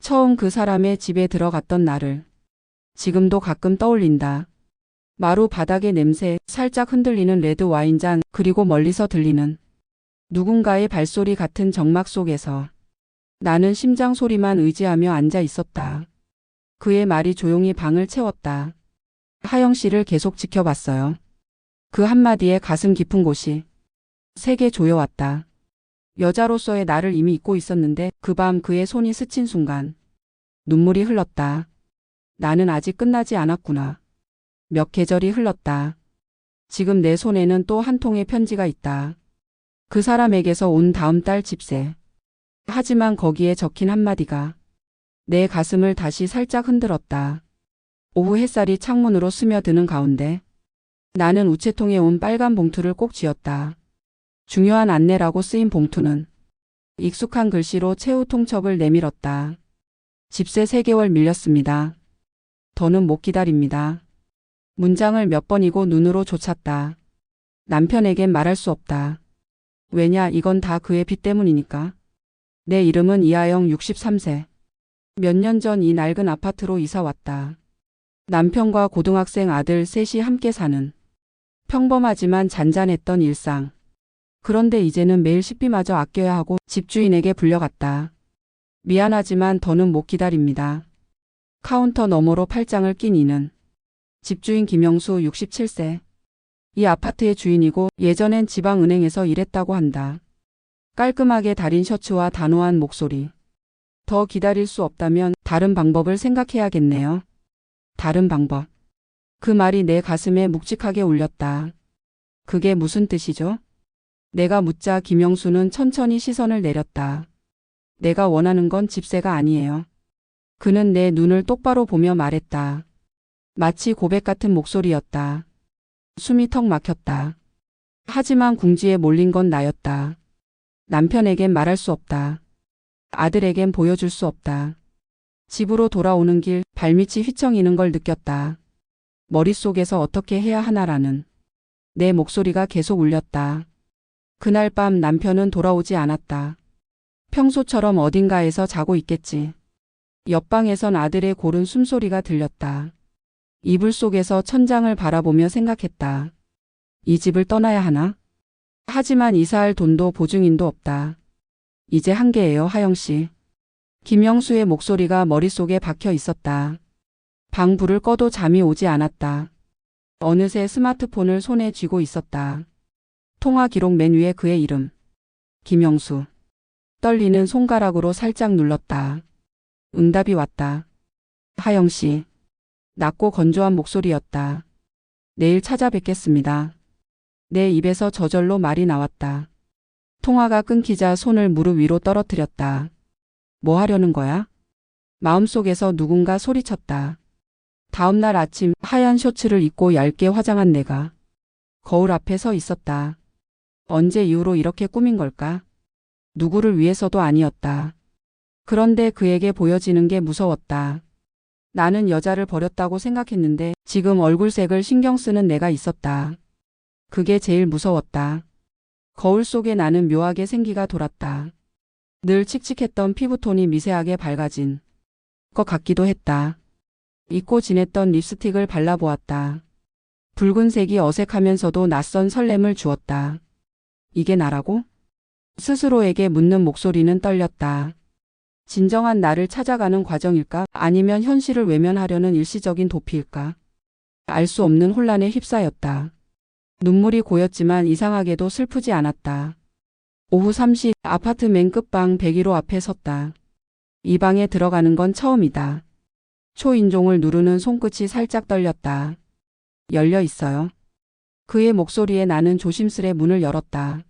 처음 그 사람의 집에 들어갔던 날을 지금도 가끔 떠올린다. 마루 바닥의 냄새, 살짝 흔들리는 레드 와인잔, 그리고 멀리서 들리는 누군가의 발소리 같은 정막 속에서 나는 심장 소리만 의지하며 앉아 있었다. 그의 말이 조용히 방을 채웠다. 하영 씨를 계속 지켜봤어요. 그 한마디에 가슴 깊은 곳이 세게 조여왔다. 여자로서의 나를 이미 잊고 있었는데 그 밤 그의 손이 스친 순간 눈물이 흘렀다. 나는 아직 끝나지 않았구나. 몇 계절이 흘렀다. 지금 내 손에는 또 한 통의 편지가 있다. 그 사람에게서 온 다음 달 집세. 하지만 거기에 적힌 한마디가 내 가슴을 다시 살짝 흔들었다. 오후 햇살이 창문으로 스며드는 가운데 나는 우체통에 온 빨간 봉투를 꼭 쥐었다. 중요한 안내라고 쓰인 봉투는 익숙한 글씨로 최후 통첩을 내밀었다. 집세 3개월 밀렸습니다. 더는 못 기다립니다. 문장을 몇 번이고 눈으로 쫓았다. 남편에겐 말할 수 없다. 왜냐, 이건 다 그의 빚 때문이니까. 내 이름은 이하영 63세. 몇 년 전 이 낡은 아파트로 이사 왔다. 남편과 고등학생 아들 셋이 함께 사는 평범하지만 잔잔했던 일상. 그런데 이제는 매일 식비마저 아껴야 하고 집주인에게 불려갔다. 미안하지만 더는 못 기다립니다. 카운터 너머로 팔짱을 낀 이는 집주인 김영수 67세. 이 아파트의 주인이고 예전엔 지방은행에서 일했다고 한다. 깔끔하게 다린 셔츠와 단호한 목소리. 더 기다릴 수 없다면 다른 방법을 생각해야겠네요. 다른 방법. 그 말이 내 가슴에 묵직하게 울렸다. 그게 무슨 뜻이죠? 내가 묻자 김영수는 천천히 시선을 내렸다. 내가 원하는 건 집세가 아니에요. 그는 내 눈을 똑바로 보며 말했다. 마치 고백 같은 목소리였다. 숨이 턱 막혔다. 하지만 궁지에 몰린 건 나였다. 남편에겐 말할 수 없다. 아들에겐 보여줄 수 없다. 집으로 돌아오는 길 발밑이 휘청이는 걸 느꼈다. 머릿속에서 어떻게 해야 하나라는 내 목소리가 계속 울렸다. 그날 밤 남편은 돌아오지 않았다. 평소처럼 어딘가에서 자고 있겠지. 옆방에선 아들의 고른 숨소리가 들렸다. 이불 속에서 천장을 바라보며 생각했다. 이 집을 떠나야 하나? 하지만 이사할 돈도 보증인도 없다. 이제 한계예요, 하영 씨. 김영수의 목소리가 머릿속에 박혀 있었다. 방 불을 꺼도 잠이 오지 않았다. 어느새 스마트폰을 손에 쥐고 있었다. 통화 기록 맨 위에 그의 이름. 김영수. 떨리는 손가락으로 살짝 눌렀다. 응답이 왔다. 하영 씨. 낮고 건조한 목소리였다. 내일 찾아뵙겠습니다. 내 입에서 저절로 말이 나왔다. 통화가 끊기자 손을 무릎 위로 떨어뜨렸다. 뭐 하려는 거야? 마음속에서 누군가 소리쳤다. 다음 날 아침 하얀 셔츠를 입고 얇게 화장한 내가 거울 앞에 서 있었다. 언제 이후로 이렇게 꾸민 걸까? 누구를 위해서도 아니었다. 그런데 그에게 보여지는 게 무서웠다. 나는 여자를 버렸다고 생각했는데 지금 얼굴색을 신경 쓰는 내가 있었다. 그게 제일 무서웠다. 거울 속에 나는 묘하게 생기가 돌았다. 늘 칙칙했던 피부톤이 미세하게 밝아진 것 같기도 했다. 잊고 지냈던 립스틱을 발라보았다. 붉은색이 어색하면서도 낯선 설렘을 주었다. 이게 나라고? 스스로에게 묻는 목소리는 떨렸다. 진정한 나를 찾아가는 과정일까? 아니면 현실을 외면하려는 일시적인 도피일까? 알 수 없는 혼란에 휩싸였다. 눈물이 고였지만 이상하게도 슬프지 않았다. 오후 3시 아파트 맨 끝방 101호 앞에 섰다. 이 방에 들어가는 건 처음이다. 초인종을 누르는 손끝이 살짝 떨렸다. 열려 있어요. 그의 목소리에 나는 조심스레 문을 열었다.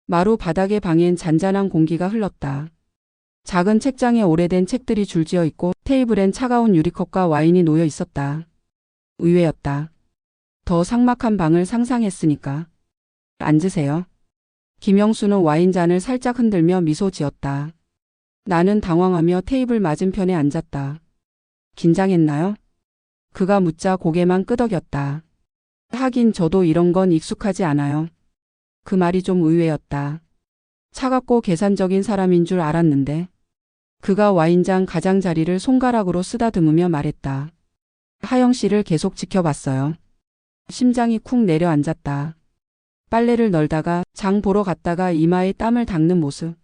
마루 바닥의 방엔 잔잔한 공기가 흘렀다. 작은 책장에 오래된 책들이 줄지어 있고 테이블엔 차가운 유리컵과 와인이 놓여 있었다. 의외였다. 더 삭막한 방을 상상했으니까. 앉으세요. 김영수는 와인잔을 살짝 흔들며 미소 지었다. 나는 당황하며 테이블 맞은편에 앉았다. 긴장했나요? 그가 묻자 고개만 끄덕였다. 하긴 저도 이런 건 익숙하지 않아요. 그 말이 좀 의외였다. 차갑고 계산적인 사람인 줄 알았는데. 그가 와인잔 가장자리를 손가락으로 쓰다듬으며 말했다. 하영 씨를 계속 지켜봤어요. 심장이 쿵 내려앉았다. 빨래를 널다가 장 보러 갔다가 이마에 땀을 닦는 모습.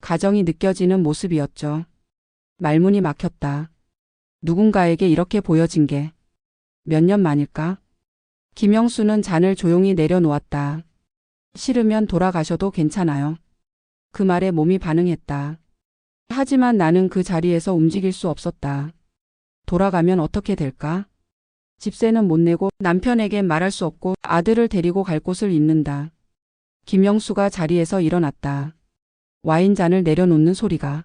가정이 느껴지는 모습이었죠. 말문이 막혔다. 누군가에게 이렇게 보여진 게 몇 년 만일까? 김영수는 잔을 조용히 내려놓았다. 싫으면 돌아가셔도 괜찮아요. 그 말에 몸이 반응했다. 하지만 나는 그 자리에서 움직일 수 없었다. 돌아가면 어떻게 될까? 집세는 못 내고 남편에게 말할 수 없고 아들을 데리고 갈 곳을 잃는다. 김영수가 자리에서 일어났다. 와인잔을 내려놓는 소리가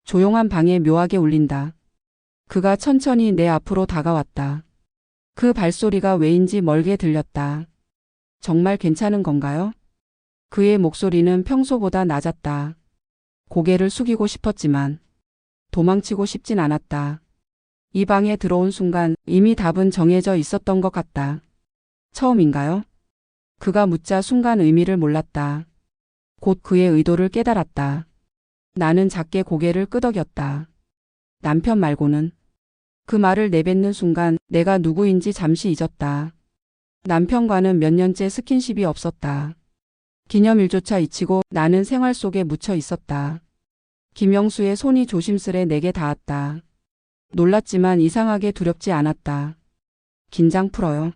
조용한 방에 묘하게 울린다. 그가 천천히 내 앞으로 다가왔다. 그 발소리가 왜인지 멀게 들렸다. 정말 괜찮은 건가요? 그의 목소리는 평소보다 낮았다. 고개를 숙이고 싶었지만 도망치고 싶진 않았다. 이 방에 들어온 순간 이미 답은 정해져 있었던 것 같다. 처음인가요? 그가 묻자 순간 의미를 몰랐다. 곧 그의 의도를 깨달았다. 나는 작게 고개를 끄덕였다. 남편 말고는. 그 말을 내뱉는 순간 내가 누구인지 잠시 잊었다. 남편과는 몇 년째 스킨십이 없었다. 기념일조차 잊히고 나는 생활 속에 묻혀 있었다. 김영수의 손이 조심스레 내게 닿았다. 놀랐지만 이상하게 두렵지 않았다. 긴장 풀어요.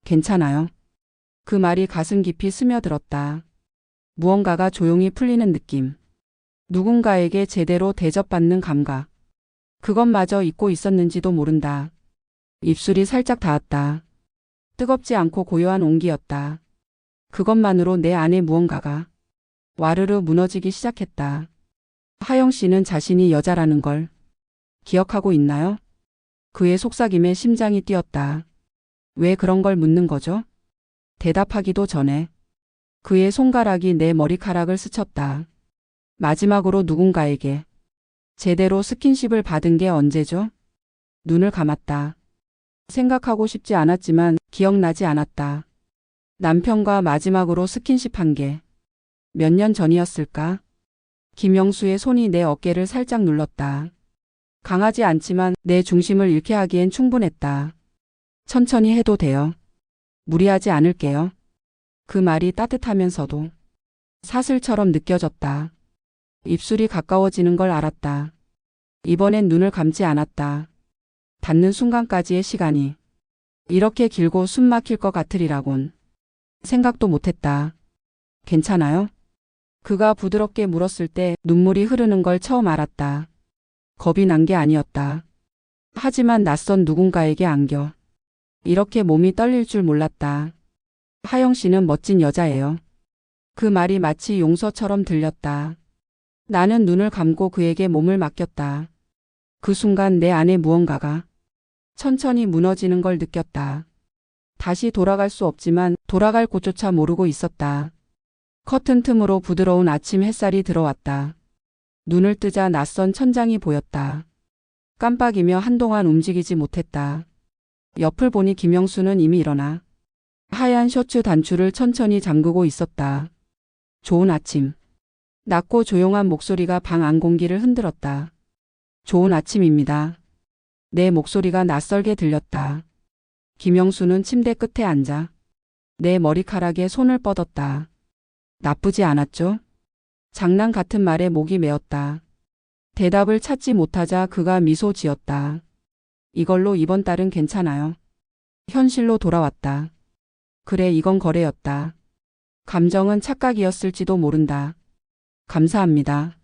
괜찮아요. 그 말이 가슴 깊이 스며들었다. 무언가가 조용히 풀리는 느낌. 누군가에게 제대로 대접받는 감각. 그것마저 잊고 있었는지도 모른다. 입술이 살짝 닿았다. 뜨겁지 않고 고요한 온기였다. 그것만으로 내 안에 무언가가 와르르 무너지기 시작했다. 하영 씨는 자신이 여자라는 걸 기억하고 있나요? 그의 속삭임에 심장이 뛰었다. 왜 그런 걸 묻는 거죠? 대답하기도 전에 그의 손가락이 내 머리카락을 스쳤다. 마지막으로 누군가에게 제대로 스킨십을 받은 게 언제죠? 눈을 감았다. 생각하고 싶지 않았지만 기억나지 않았다. 남편과 마지막으로 스킨십한 게 몇 년 전이었을까? 김영수의 손이 내 어깨를 살짝 눌렀다. 강하지 않지만 내 중심을 잃게 하기엔 충분했다. 천천히 해도 돼요. 무리하지 않을게요. 그 말이 따뜻하면서도 사슬처럼 느껴졌다. 입술이 가까워지는 걸 알았다. 이번엔 눈을 감지 않았다. 닿는 순간까지의 시간이 이렇게 길고 숨 막힐 것 같으리라곤 생각도 못했다. 괜찮아요? 그가 부드럽게 물었을 때 눈물이 흐르는 걸 처음 알았다. 겁이 난 게 아니었다. 하지만 낯선 누군가에게 안겨 이렇게 몸이 떨릴 줄 몰랐다. 하영 씨는 멋진 여자예요. 그 말이 마치 용서처럼 들렸다. 나는 눈을 감고 그에게 몸을 맡겼다. 그 순간 내 안에 무언가가 천천히 무너지는 걸 느꼈다. 다시 돌아갈 수 없지만 돌아갈 곳조차 모르고 있었다. 커튼 틈으로 부드러운 아침 햇살이 들어왔다. 눈을 뜨자 낯선 천장이 보였다. 깜빡이며 한동안 움직이지 못했다. 옆을 보니 김영수는 이미 일어나 하얀 셔츠 단추를 천천히 잠그고 있었다. 좋은 아침. 낮고 조용한 목소리가 방 안 공기를 흔들었다. 좋은 아침입니다. 내 목소리가 낯설게 들렸다. 김영수는 침대 끝에 앉아 내 머리카락에 손을 뻗었다. 나쁘지 않았죠? 장난 같은 말에 목이 메었다. 대답을 찾지 못하자 그가 미소 지었다. 이걸로 이번 달은 괜찮아요. 현실로 돌아왔다. 그래, 이건 거래였다. 감정은 착각이었을지도 모른다. 감사합니다.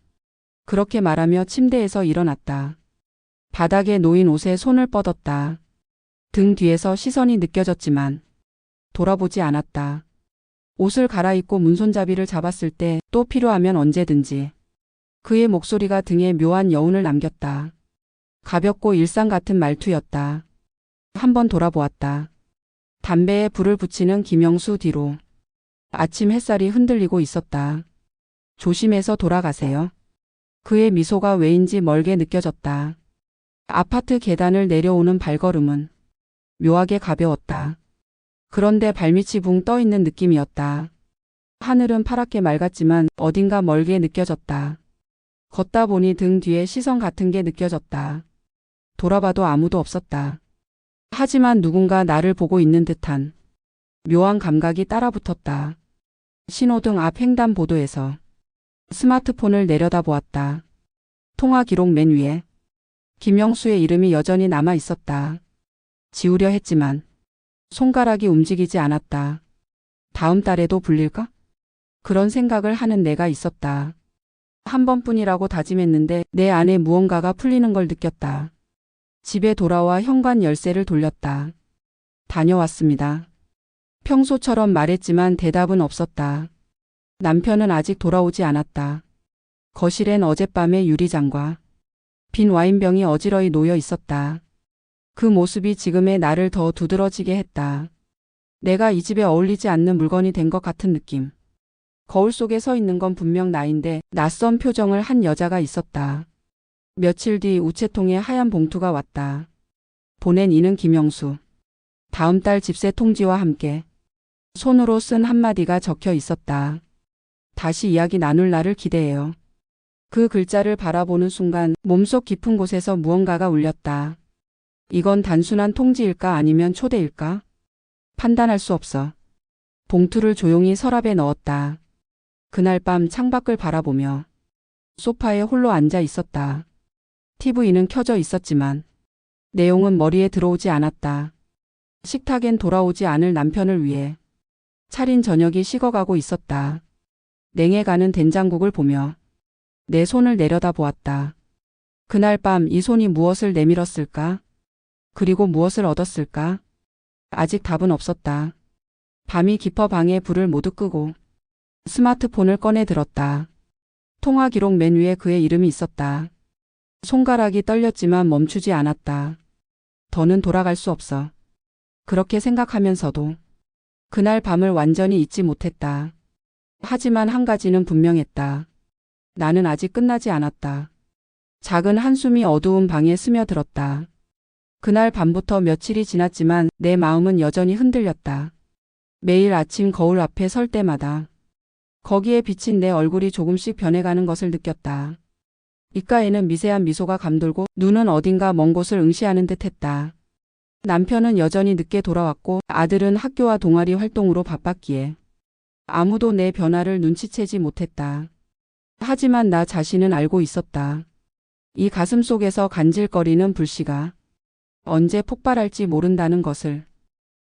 그렇게 말하며 침대에서 일어났다. 바닥에 놓인 옷에 손을 뻗었다. 등 뒤에서 시선이 느껴졌지만 돌아보지 않았다. 옷을 갈아입고 문손잡이를 잡았을 때 또 필요하면 언제든지. 그의 목소리가 등에 묘한 여운을 남겼다. 가볍고 일상 같은 말투였다. 한번 돌아보았다. 담배에 불을 붙이는 김영수 뒤로. 아침 햇살이 흔들리고 있었다. 조심해서 돌아가세요. 그의 미소가 왜인지 멀게 느껴졌다. 아파트 계단을 내려오는 발걸음은 묘하게 가벼웠다. 그런데 발밑이 붕 떠있는 느낌이었다. 하늘은 파랗게 맑았지만 어딘가 멀게 느껴졌다. 걷다 보니 등 뒤에 시선 같은 게 느껴졌다. 돌아봐도 아무도 없었다. 하지만 누군가 나를 보고 있는 듯한 묘한 감각이 따라붙었다. 신호등 앞 횡단보도에서 스마트폰을 내려다 보았다. 통화 기록 맨 위에 김영수의 이름이 여전히 남아 있었다. 지우려 했지만 손가락이 움직이지 않았다. 다음 달에도 불릴까? 그런 생각을 하는 내가 있었다. 한 번뿐이라고 다짐했는데 내 안에 무언가가 풀리는 걸 느꼈다. 집에 돌아와 현관 열쇠를 돌렸다. 다녀왔습니다. 평소처럼 말했지만 대답은 없었다. 남편은 아직 돌아오지 않았다. 거실엔 어젯밤의 유리잔과 빈 와인병이 어지러이 놓여 있었다. 그 모습이 지금의 나를 더 두드러지게 했다. 내가 이 집에 어울리지 않는 물건이 된 것 같은 느낌. 거울 속에 서 있는 건 분명 나인데 낯선 표정을 한 여자가 있었다. 며칠 뒤 우체통에 하얀 봉투가 왔다. 보낸 이는 김영수. 다음 달 집세 통지와 함께 손으로 쓴 한마디가 적혀 있었다. 다시 이야기 나눌 날을 기대해요. 그 글자를 바라보는 순간 몸속 깊은 곳에서 무언가가 울렸다. 이건 단순한 통지일까 아니면 초대일까? 판단할 수 없어. 봉투를 조용히 서랍에 넣었다. 그날 밤 창밖을 바라보며 소파에 홀로 앉아 있었다. TV는 켜져 있었지만 내용은 머리에 들어오지 않았다. 식탁엔 돌아오지 않을 남편을 위해 차린 저녁이 식어가고 있었다. 냉해가는 된장국을 보며 내 손을 내려다 보았다. 그날 밤 이 손이 무엇을 내밀었을까? 그리고 무엇을 얻었을까? 아직 답은 없었다. 밤이 깊어 방에 불을 모두 끄고 스마트폰을 꺼내 들었다. 통화 기록 맨 위에 그의 이름이 있었다. 손가락이 떨렸지만 멈추지 않았다. 더는 돌아갈 수 없어. 그렇게 생각하면서도 그날 밤을 완전히 잊지 못했다. 하지만 한 가지는 분명했다. 나는 아직 끝나지 않았다. 작은 한숨이 어두운 방에 스며들었다. 그날 밤부터 며칠이 지났지만 내 마음은 여전히 흔들렸다. 매일 아침 거울 앞에 설 때마다 거기에 비친 내 얼굴이 조금씩 변해가는 것을 느꼈다. 입가에는 미세한 미소가 감돌고 눈은 어딘가 먼 곳을 응시하는 듯했다. 남편은 여전히 늦게 돌아왔고 아들은 학교와 동아리 활동으로 바빴기에 아무도 내 변화를 눈치채지 못했다. 하지만 나 자신은 알고 있었다. 이 가슴 속에서 간질거리는 불씨가 언제 폭발할지 모른다는 것을.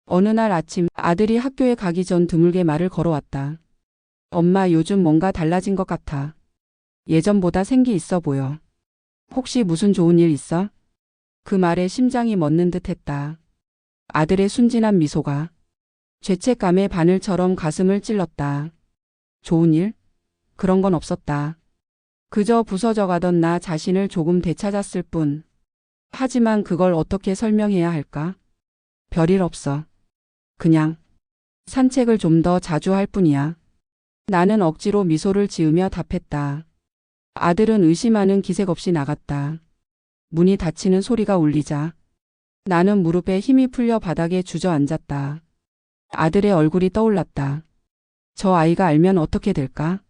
어느 날 아침 아들이 학교에 가기 전 드물게 말을 걸어왔다. 엄마, 요즘 뭔가 달라진 것 같아. 예전보다 생기 있어 보여. 혹시 무슨 좋은 일 있어? 그 말에 심장이 멎는 듯했다. 아들의 순진한 미소가 죄책감의 바늘처럼 가슴을 찔렀다. 좋은 일? 그런 건 없었다. 그저 부서져가던 나 자신을 조금 되찾았을 뿐. 하지만 그걸 어떻게 설명해야 할까? 별일 없어. 그냥 산책을 좀 더 자주 할 뿐이야. 나는 억지로 미소를 지으며 답했다. 아들은 의심하는 기색 없이 나갔다. 문이 닫히는 소리가 울리자 나는 무릎에 힘이 풀려 바닥에 주저앉았다. 아들의 얼굴이 떠올랐다. 저 아이가 알면 어떻게 될까?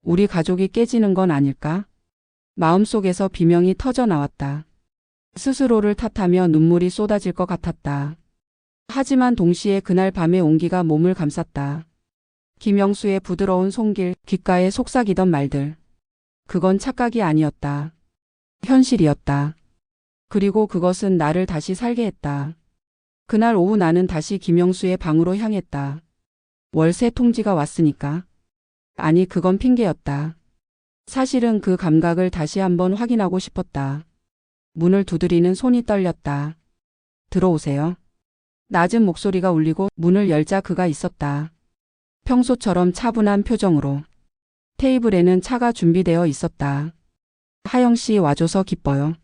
우리 가족이 깨지는 건 아닐까? 마음속에서 비명이 터져 나왔다. 스스로를 탓하며 눈물이 쏟아질 것 같았다. 하지만 동시에 그날 밤의 온기가 몸을 감쌌다. 김영수의 부드러운 손길, 귓가에 속삭이던 말들. 그건 착각이 아니었다. 현실이었다. 그리고 그것은 나를 다시 살게 했다. 그날 오후 나는 다시 김영수의 방으로 향했다. 월세 통지가 왔으니까. 아니, 그건 핑계였다. 사실은 그 감각을 다시 한번 확인하고 싶었다. 문을 두드리는 손이 떨렸다. 들어오세요. 낮은 목소리가 울리고 문을 열자 그가 있었다. 평소처럼 차분한 표정으로. 테이블에는 차가 준비되어 있었다. 하영 씨 와줘서 기뻐요.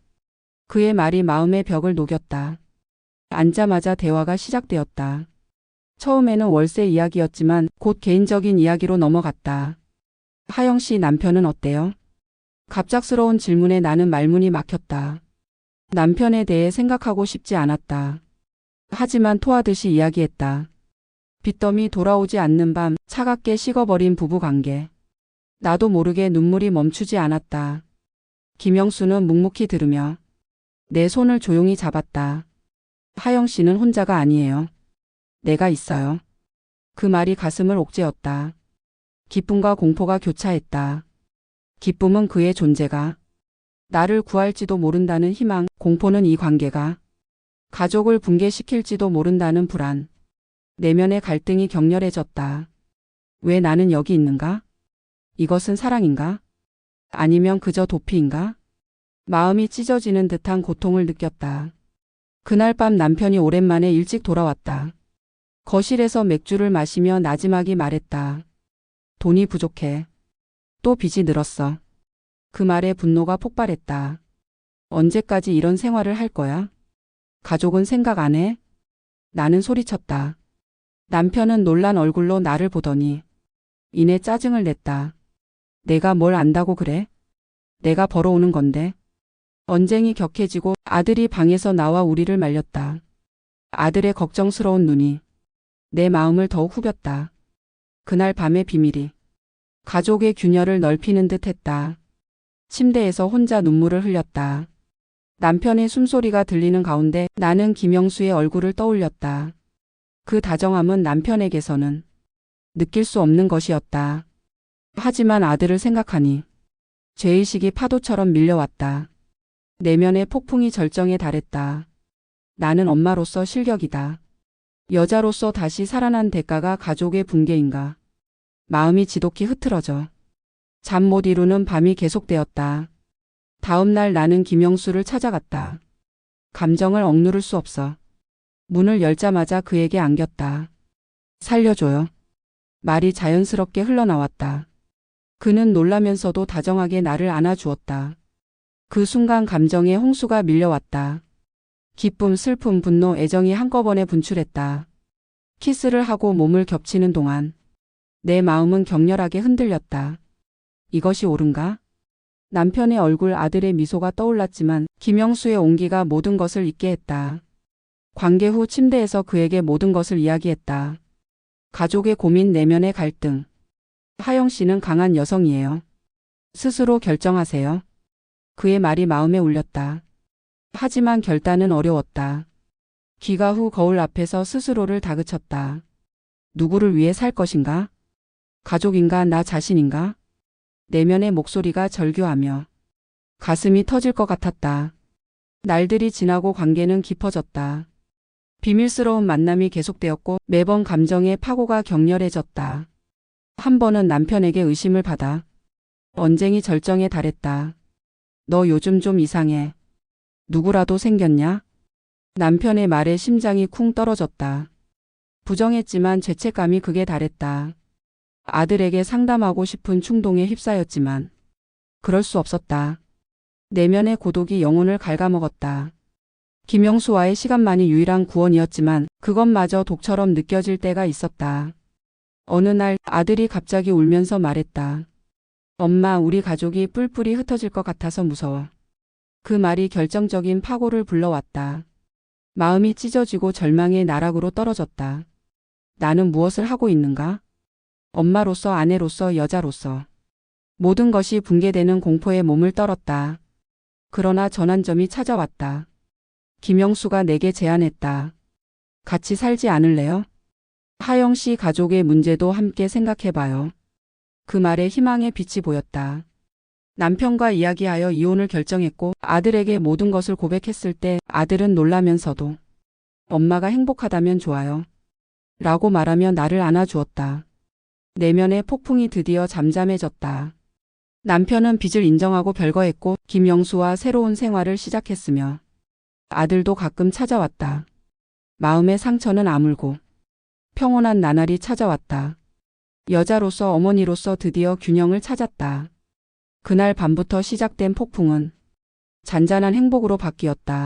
그의 말이 마음의 벽을 녹였다. 앉자마자 대화가 시작되었다. 처음에는 월세 이야기였지만 곧 개인적인 이야기로 넘어갔다. 하영 씨 남편은 어때요? 갑작스러운 질문에 나는 말문이 막혔다. 남편에 대해 생각하고 싶지 않았다. 하지만 토하듯이 이야기했다. 빚더미 돌아오지 않는 밤, 차갑게 식어버린 부부관계. 나도 모르게 눈물이 멈추지 않았다. 김영수는 묵묵히 들으며 내 손을 조용히 잡았다. 하영 씨는 혼자가 아니에요. 내가 있어요. 그 말이 가슴을 옥죄었다. 기쁨과 공포가 교차했다. 기쁨은 그의 존재가 나를 구할지도 모른다는 희망, 공포는 이 관계가 가족을 붕괴시킬지도 모른다는 불안. 내면의 갈등이 격렬해졌다. 왜 나는 여기 있는가? 이것은 사랑인가? 아니면 그저 도피인가? 마음이 찢어지는 듯한 고통을 느꼈다. 그날 밤 남편이 오랜만에 일찍 돌아왔다. 거실에서 맥주를 마시며 나지막이 말했다. 돈이 부족해. 또 빚이 늘었어. 그 말에 분노가 폭발했다. 언제까지 이런 생활을 할 거야? 가족은 생각 안 해? 나는 소리쳤다. 남편은 놀란 얼굴로 나를 보더니 이내 짜증을 냈다. 내가 뭘 안다고 그래? 내가 벌어오는 건데. 언쟁이 격해지고 아들이 방에서 나와 우리를 말렸다. 아들의 걱정스러운 눈이 내 마음을 더욱 후볐다. 그날 밤의 비밀이 가족의 균열을 넓히는 듯 했다. 침대에서 혼자 눈물을 흘렸다. 남편의 숨소리가 들리는 가운데 나는 김영수의 얼굴을 떠올렸다. 그 다정함은 남편에게서는 느낄 수 없는 것이었다. 하지만 아들을 생각하니 죄의식이 파도처럼 밀려왔다. 내면의 폭풍이 절정에 달했다. 나는 엄마로서 실격이다. 여자로서 다시 살아난 대가가 가족의 붕괴인가. 마음이 지독히 흐트러져 잠 못 이루는 밤이 계속되었다. 다음 날 나는 김영수를 찾아갔다. 감정을 억누를 수 없어. 문을 열자마자 그에게 안겼다. 살려줘요. 말이 자연스럽게 흘러나왔다. 그는 놀라면서도 다정하게 나를 안아주었다. 그 순간 감정의 홍수가 밀려왔다. 기쁨, 슬픔, 분노, 애정이 한꺼번에 분출했다. 키스를 하고 몸을 겹치는 동안 내 마음은 격렬하게 흔들렸다. 이것이 옳은가? 남편의 얼굴, 아들의 미소가 떠올랐지만 김영수의 온기가 모든 것을 잊게 했다. 관계 후 침대에서 그에게 모든 것을 이야기했다. 가족의 고민, 내면의 갈등. 하영 씨는 강한 여성이에요. 스스로 결정하세요. 그의 말이 마음에 울렸다. 하지만 결단은 어려웠다. 귀가 후 거울 앞에서 스스로를 다그쳤다. 누구를 위해 살 것인가? 가족인가, 나 자신인가? 내면의 목소리가 절규하며 가슴이 터질 것 같았다. 날들이 지나고 관계는 깊어졌다. 비밀스러운 만남이 계속되었고 매번 감정의 파고가 격렬해졌다. 한 번은 남편에게 의심을 받아 언쟁이 절정에 달했다. 너 요즘 좀 이상해. 누구라도 생겼냐? 남편의 말에 심장이 쿵 떨어졌다. 부정했지만 죄책감이 극에 달했다. 아들에게 상담하고 싶은 충동에 휩싸였지만 그럴 수 없었다. 내면의 고독이 영혼을 갉아먹었다. 김영수와의 시간만이 유일한 구원이었지만 그것마저 독처럼 느껴질 때가 있었다. 어느 날 아들이 갑자기 울면서 말했다. 엄마, 우리 가족이 뿔뿔이 흩어질 것 같아서 무서워. 그 말이 결정적인 파고를 불러왔다. 마음이 찢어지고 절망의 나락으로 떨어졌다. 나는 무엇을 하고 있는가? 엄마로서, 아내로서, 여자로서. 모든 것이 붕괴되는 공포에 몸을 떨었다. 그러나 전환점이 찾아왔다. 김영수가 내게 제안했다. 같이 살지 않을래요? 하영 씨 가족의 문제도 함께 생각해봐요. 그 말에 희망의 빛이 보였다. 남편과 이야기하여 이혼을 결정했고 아들에게 모든 것을 고백했을 때 아들은 놀라면서도 엄마가 행복하다면 좋아요. 라고 말하며 나를 안아주었다. 내면의 폭풍이 드디어 잠잠해졌다. 남편은 빚을 인정하고 별거했고 김영수와 새로운 생활을 시작했으며 아들도 가끔 찾아왔다. 마음의 상처는 아물고 평온한 나날이 찾아왔다. 여자로서, 어머니로서 드디어 균형을 찾았다. 그날 밤부터 시작된 폭풍은 잔잔한 행복으로 바뀌었다.